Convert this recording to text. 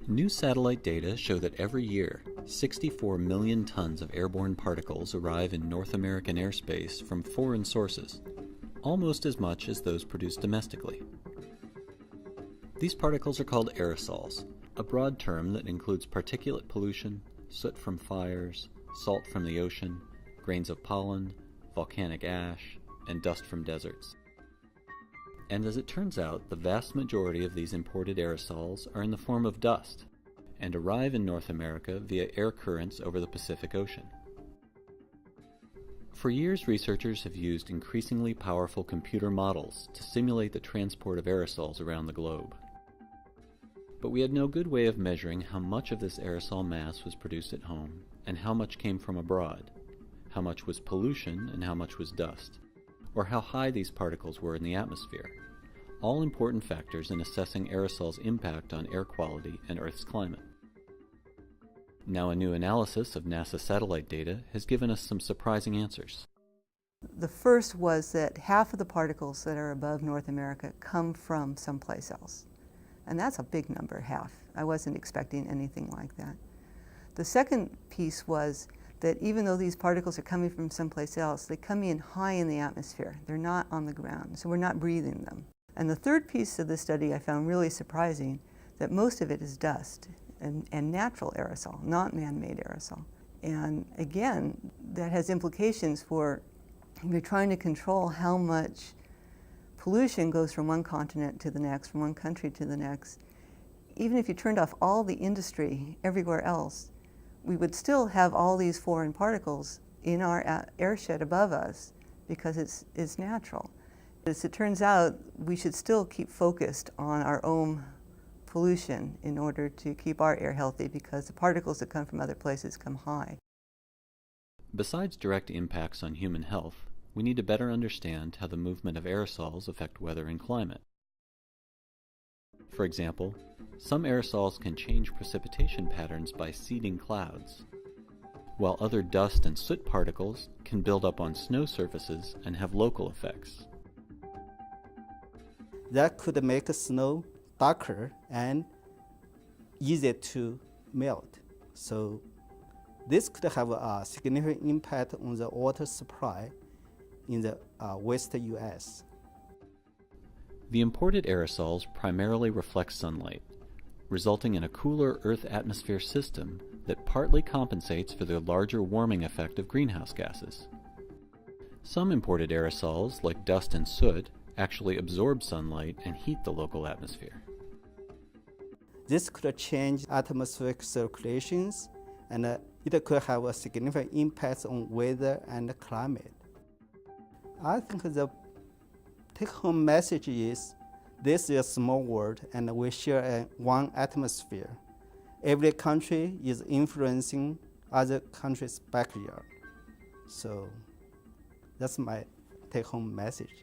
New satellite data show that every year, 64 million tons of airborne particles arrive in North American airspace from foreign sources, almost as much as those produced domestically. These particles are called aerosols, a broad term that includes particulate pollution, soot from fires, salt from the ocean, grains of pollen, volcanic ash, and dust from deserts. And as it turns out, the vast majority of these imported aerosols are in the form of dust and arrive in North America via air currents over the Pacific Ocean. For years, researchers have used increasingly powerful computer models to simulate the transport of aerosols around the globe. But we had no good way of measuring how much of this aerosol mass was produced at home and how much came from abroad, how much was pollution and how much was dust, or how high these particles were in the atmosphere, all important factors in assessing aerosols' impact on air quality and Earth's climate. Now a new analysis of NASA satellite data has given us some surprising answers. The first was that half of the particles that are above North America come from someplace else. And that's a big number, half. I wasn't expecting anything like that. The second piece was that even though these particles are coming from someplace else, they come in high in the atmosphere. They're not on the ground, so we're not breathing them. And the third piece of the study I found really surprising, that most of it is dust and natural aerosol, not man-made aerosol. And again, that has implications for if you're trying to control how much pollution goes from one continent to the next, from one country to the next. Even if you turned off all the industry everywhere else, we would still have all these foreign particles in our airshed above us because it's natural. As it turns out, we should still keep focused on our own pollution in order to keep our air healthy because the particles that come from other places come high. Besides direct impacts on human health, we need to better understand how the movement of aerosols affect weather and climate. For example, some aerosols can change precipitation patterns by seeding clouds, while other dust and soot particles can build up on snow surfaces and have local effects. That could make snow darker and easier to melt. So this could have a significant impact on the water supply in the West US. The imported aerosols primarily reflect sunlight, resulting in a cooler Earth atmosphere system that partly compensates for the larger warming effect of greenhouse gases. Some imported aerosols, like dust and soot, actually absorb sunlight and heat the local atmosphere. This could change atmospheric circulations, and it could have a significant impact on weather and climate. I think the take-home message is, this is a small world and we share one atmosphere. Every country is influencing other countries' backyard. So that's my take-home message.